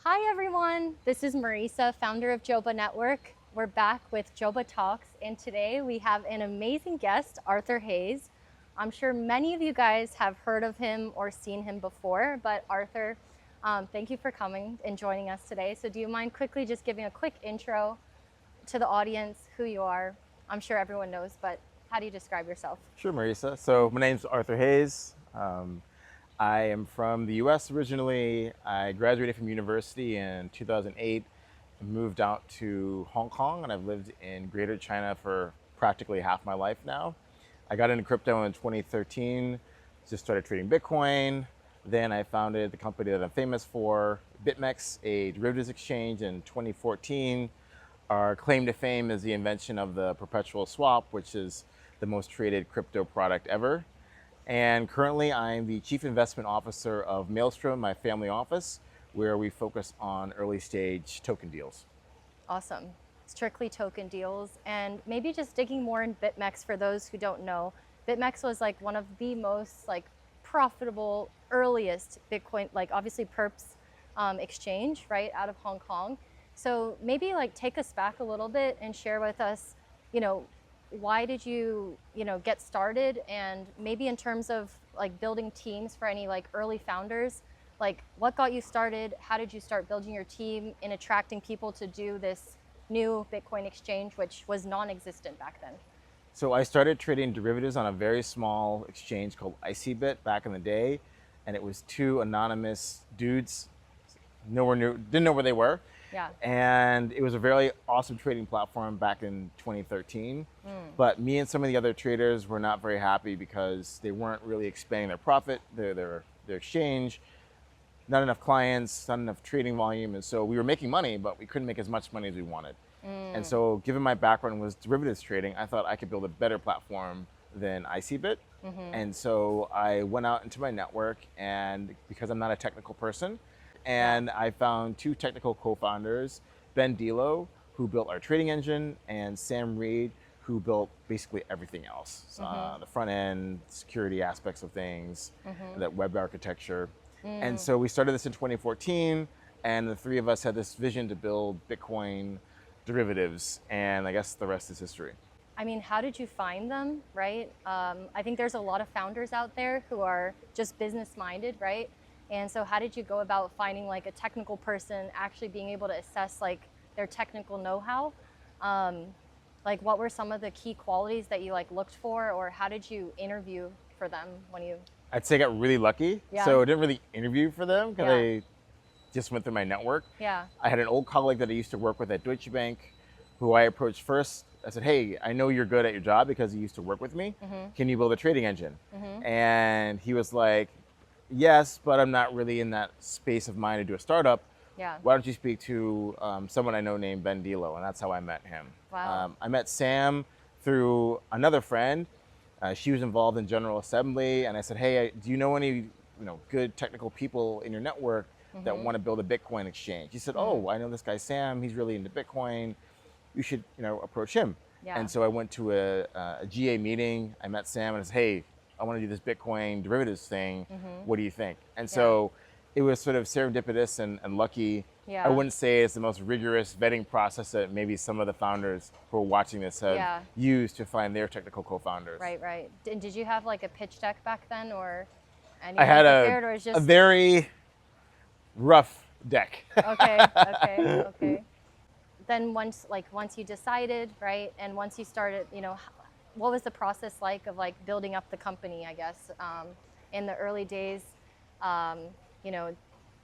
Hi everyone, this is Marisa, founder of Joba Network. We're back with Joba Talks, and today we have an amazing guest, Arthur Hayes. I'm sure many of you guys have heard of him or seen him before, but Arthur, thank you for coming and joining us today. So do you mind quickly just giving a quick intro to the audience, who you are? I'm sure everyone knows, but how do you describe yourself? Sure, Marisa. So my name's Arthur Hayes. I am from the U.S. originally. I graduated from university in 2008 and moved out to Hong Kong, and I've lived in Greater China for practically half my life now. I got into crypto in 2013, just started trading Bitcoin. Then I founded the company that I'm famous for, BitMEX, a derivatives exchange in 2014. Our claim to fame is the invention of the perpetual swap, which is the most traded crypto product ever. And currently, I'm the Chief Investment Officer of Maelstrom, my family office, where we focus on early stage token deals. Awesome. Strictly token deals. And maybe just digging more in BitMEX for those who don't know. BitMEX was like one of the most profitable, earliest Bitcoin, obviously perps exchange, right, out of Hong Kong. So maybe take us back a little bit and share with us, you know, why did you, get started, and maybe in terms of building teams for any early founders, what got you started? How did you start building your team and attracting people to do this new Bitcoin exchange, which was non-existent back then? So I started trading derivatives on a very small exchange called ICBit back in the day, and it was two anonymous dudes, nowhere knew, didn't know where they were. Yeah. And it was a very awesome trading platform back in 2013. But me and some of the other traders were not very happy because they weren't really expanding their profit, their exchange, not enough clients, not enough trading volume. And so we were making money, but we couldn't make as much money as we wanted. And so given my background was derivatives trading, I thought I could build a better platform than ICBit. And so I went out into my network, and because I'm not a technical person, and I found two technical co-founders, Ben Dilo, who built our trading engine, and Sam Reed, who built basically everything else. The front end, security aspects of things, that web architecture. And so we started this in 2014, and the three of us had this vision to build Bitcoin derivatives, and I guess the rest is history. I mean, how did you find them, right? I think there's a lot of founders out there who are just business minded, right? And so how did you go about finding a technical person, actually being able to assess their technical know-how? What were some of the key qualities that you looked for, or how did you interview for them when you? I'd say I got really lucky. Yeah. So I didn't really interview for them because Yeah. I just went through my network. Yeah. I had an old colleague that I used to work with at Deutsche Bank who I approached first. I said, hey, I know you're good at your job because you used to work with me. Can you build a trading engine? And he was like, yes, but I'm not really in that space of mind to do a startup. Yeah. Why don't you speak to someone I know named Ben Dilo? And that's how I met him. Wow. I met Sam through another friend. She was involved in General Assembly, and I said, hey, do you know any good technical people in your network that want to build a Bitcoin exchange? He said, oh, I know this guy Sam. He's really into Bitcoin. You should approach him. Yeah. And so I went to a GA meeting. I met Sam and I said, hey, I want to do this Bitcoin derivatives thing. What do you think? And so it was sort of serendipitous and lucky. Yeah. I wouldn't say it's the most rigorous vetting process that maybe some of the founders who are watching this have used to find their technical co-founders. Right. And did you have a pitch deck back then, or anything I had prepared, or just a very rough deck. Okay. Then once you decided, right, and once you started, what was the process of building up the company, I guess, in the early days?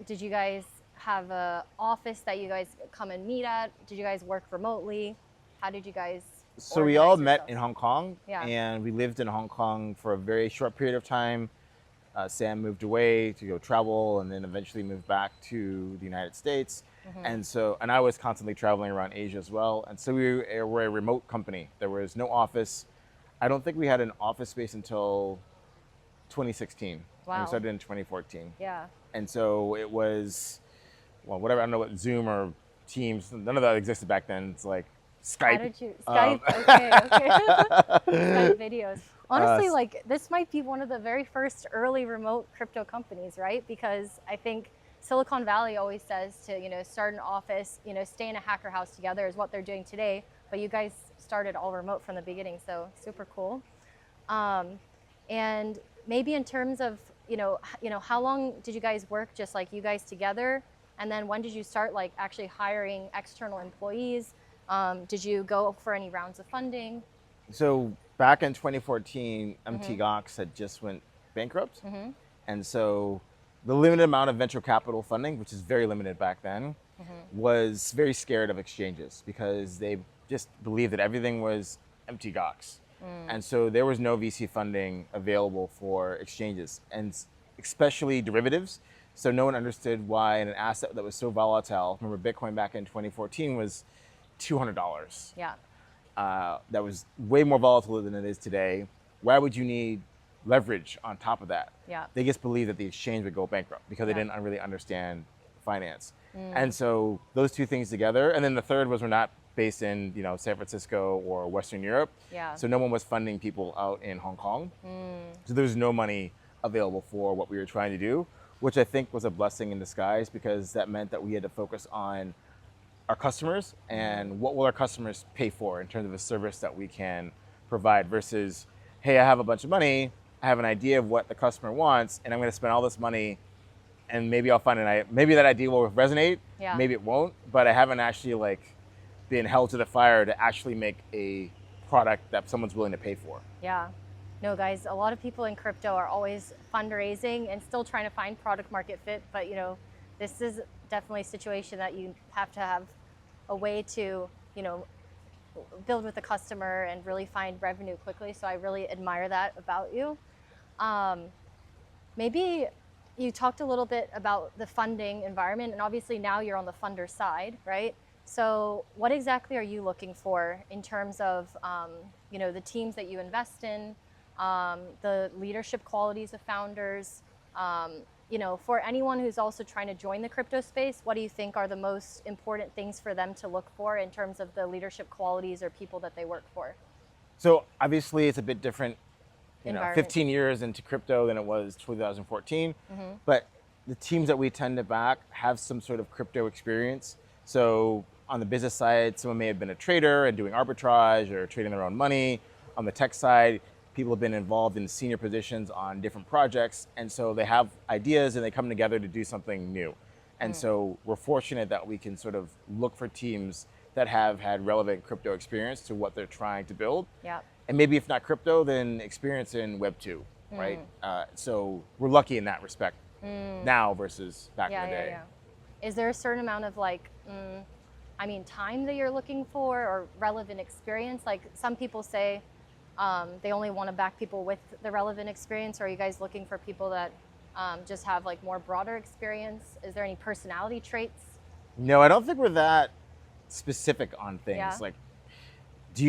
Did you guys have a office that you guys come and meet at? Did you guys work remotely? How did you guys So we all organize met yourselves? in Hong Kong, Yeah. and we lived in Hong Kong for a very short period of time. Sam moved away to go travel, and then eventually moved back to the United States. And I was constantly traveling around Asia as well. And so we were a remote company. There was no office. I don't think we had an office space until 2016. Wow. And we started in 2014. Yeah. And so it was, well, whatever, I don't know what Zoom or Teams, none of that existed back then. It's like Skype. How did you Skype? Okay. Skype videos. Honestly, this might be one of the very first early remote crypto companies, right? Because I think Silicon Valley always says to, start an office, stay in a hacker house together is what they're doing today. But you guys started all remote from the beginning, so super cool. And maybe in terms of, how long did you guys work just like you guys together? And then when did you start like actually hiring external employees? Did you go for any rounds of funding? So back in 2014, Mm-hmm. MTGOX had just went bankrupt. And so the limited amount of venture capital funding, which is very limited back then, was very scared of exchanges because they just believed that everything was MTGOX. And so there was no VC funding available for exchanges, and especially derivatives. So no one understood why an asset that was so volatile, remember Bitcoin back in 2014 was $200. Yeah. That was way more volatile than it is today. Why would you need leverage on top of that? Yeah. They just believed that the exchange would go bankrupt because they didn't really understand finance. And so those two things together, and then the third was we're not based in San Francisco or Western Europe. Yeah. So no one was funding people out in Hong Kong. So there was no money available for what we were trying to do, which I think was a blessing in disguise because that meant that we had to focus on our customers and what will our customers pay for in terms of a service that we can provide versus, hey, I have a bunch of money, I have an idea of what the customer wants, and I'm going to spend all this money, and maybe I'll find maybe that idea will resonate, maybe it won't, but I haven't actually been held to the fire to actually make a product that someone's willing to pay for. Yeah. No, guys, a lot of people in crypto are always fundraising and still trying to find product market fit, but this is definitely a situation that you have to have a way to, build with the customer and really find revenue quickly. So I really admire that about you. Maybe you talked a little bit about the funding environment, and obviously now you're on the funder side, right? So what exactly are you looking for in terms of, the teams that you invest in, the leadership qualities of founders? For anyone who's also trying to join the crypto space, what do you think are the most important things for them to look for in terms of the leadership qualities or people that they work for? So obviously it's a bit different, Environment. 15 years into crypto than it was 2014, but the teams that we tend to back have some sort of crypto experience. So on the business side, someone may have been a trader and doing arbitrage or trading their own money. On the tech side, people have been involved in senior positions on different projects, and so they have ideas and they come together to do something new. And so we're fortunate that we can sort of look for teams that have had relevant crypto experience to what they're trying to build. Yeah. And maybe if not crypto, then experience in Web 2, right? So we're lucky in that respect now versus back in the day. Is there a certain amount of time that you're looking for or relevant experience? Like some people say, they only want to back people with the relevant experience. Or are you guys looking for people that just have more broader experience? Is there any personality traits? No, I don't think we're that specific on things. Yeah.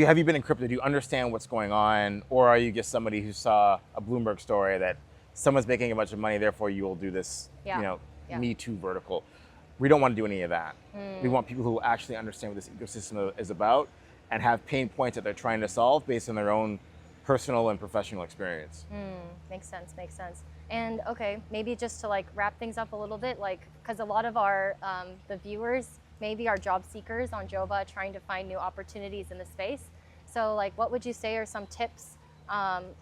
Have you been in crypto? Do you understand what's going on? Or are you just somebody who saw a Bloomberg story that someone's making a bunch of money, therefore you will do this, Me Too vertical? We don't want to do any of that. We want people who actually understand what this ecosystem is about and have pain points that they're trying to solve based on their own personal and professional experience. Makes sense. And okay, maybe just to wrap things up a little bit, because a lot of our the viewers maybe are job seekers on Joba trying to find new opportunities in the space. So what would you say are some tips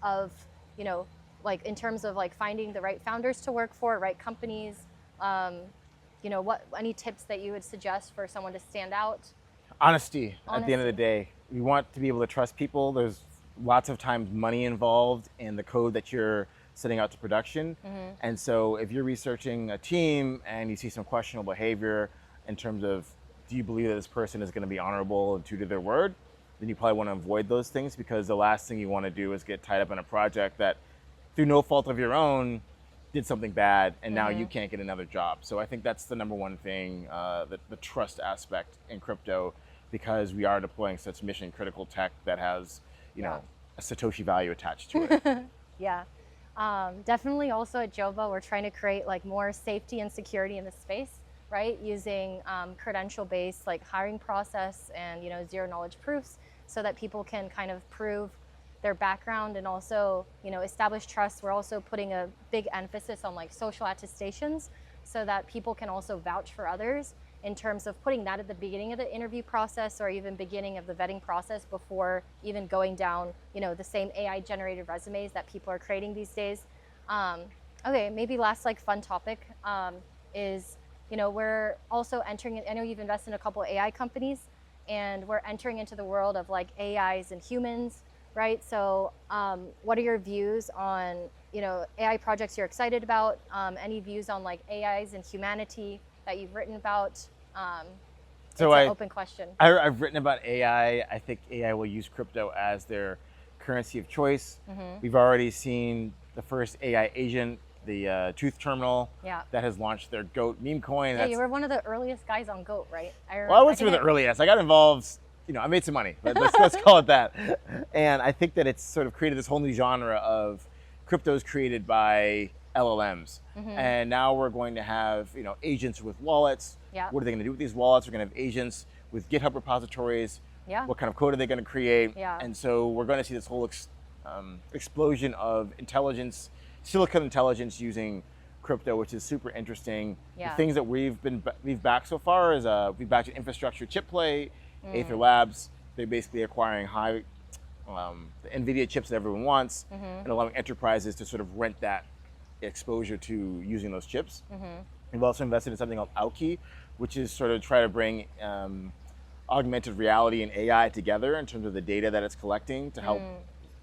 of in terms of finding the right founders to work for, right companies? Any tips that you would suggest for someone to stand out? Honesty. At the end of the day. We want to be able to trust people. There's lots of times money involved in the code that you're sending out to production. And so if you're researching a team and you see some questionable behavior in terms of, do you believe that this person is going to be honorable and true to their word, then you probably want to avoid those things, because the last thing you want to do is get tied up in a project that, through no fault of your own, did something bad and now you can't get another job. So I think that's the number one thing, the trust aspect in crypto, because we are deploying such mission critical tech that has, a Satoshi value attached to it. Yeah. Definitely also at Joba, we're trying to create more safety and security in the space, right? Using credential-based hiring process and, zero knowledge proofs so that people can kind of prove their background and also, establish trust. We're also putting a big emphasis on social attestations. so that people can also vouch for others in terms of putting that at the beginning of the interview process or even beginning of the vetting process before even going down, the same AI generated resumes that people are creating these days. Okay, maybe last like fun topic is, we're also entering, I know you've invested in a couple of AI companies, and we're entering into the world of like AIs and humans, right? So what are your views on, AI projects you're excited about? Any views on like AIs and humanity that you've written about? It's an open question. I've written about AI. I think AI will use crypto as their currency of choice. We've already seen the first AI agent, the Truth Terminal, that has launched their GOAT meme coin. Yeah, you were one of the earliest guys on GOAT, right? Well, I wasn't the earliest. I got involved, I made some money, but let's call it that. And I think that it's sort of created this whole new genre of cryptos created by LLMs. And now we're going to have, agents with wallets. What are they going to do with these wallets? We're going to have agents with GitHub repositories. What kind of code are they going to create? And so we're going to see this whole explosion of intelligence, silicon intelligence using crypto, which is super interesting. The things that we've backed so far is we've backed an infrastructure chip play, Aether Labs. They're basically acquiring the NVIDIA chips that everyone wants and allowing enterprises to sort of rent that exposure to using those chips. We've also invested in something called Alki, which is sort of try to bring augmented reality and AI together in terms of the data that it's collecting to help.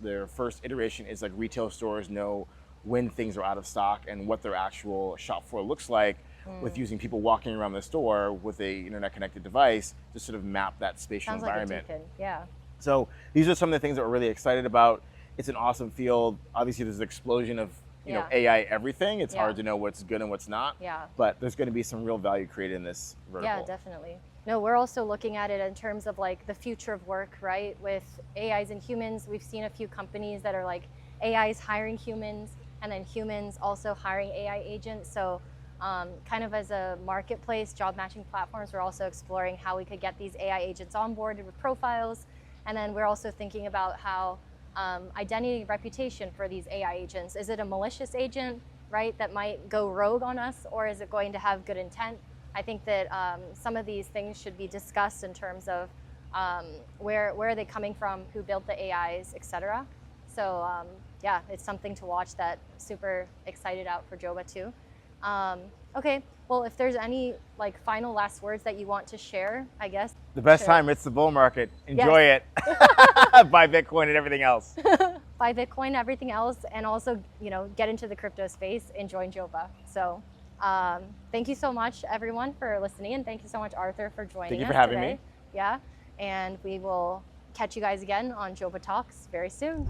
Their first iteration is like retail stores know when things are out of stock and what their actual shop floor looks like with using people walking around the store with a internet connected device to sort of map that spatial environment. Like a beacon. So these are some of the things that we're really excited about. It's an awesome field. Obviously there's an explosion of AI everything. It's hard to know what's good and what's not. But there's going to be some real value created in this vertical. Yeah, definitely. No, we're also looking at it in terms of like the future of work, right? With AIs and humans, we've seen a few companies that are like AIs hiring humans and then humans also hiring AI agents. So kind of as a marketplace, job matching platforms, we're also exploring how we could get these AI agents onboarded with profiles. And then we're also thinking about how identity and reputation for these AI agents. Is it a malicious agent, right, that might go rogue on us, or is it going to have good intent? I think that some of these things should be discussed in terms of where are they coming from, who built the AIs, etc. So yeah, it's something to watch. That super excited out for Joba too. Okay, well, if there's any like final last words that you want to share, I guess. The best time, it's the bull market. Enjoy it. Buy Bitcoin and everything else. Buy Bitcoin, everything else, and also, get into the crypto space and join Joba. So thank you so much, everyone, for listening, and thank you so much, Arthur, for joining us. Thank you for having me. Yeah, and we will catch you guys again on Joba Talks very soon.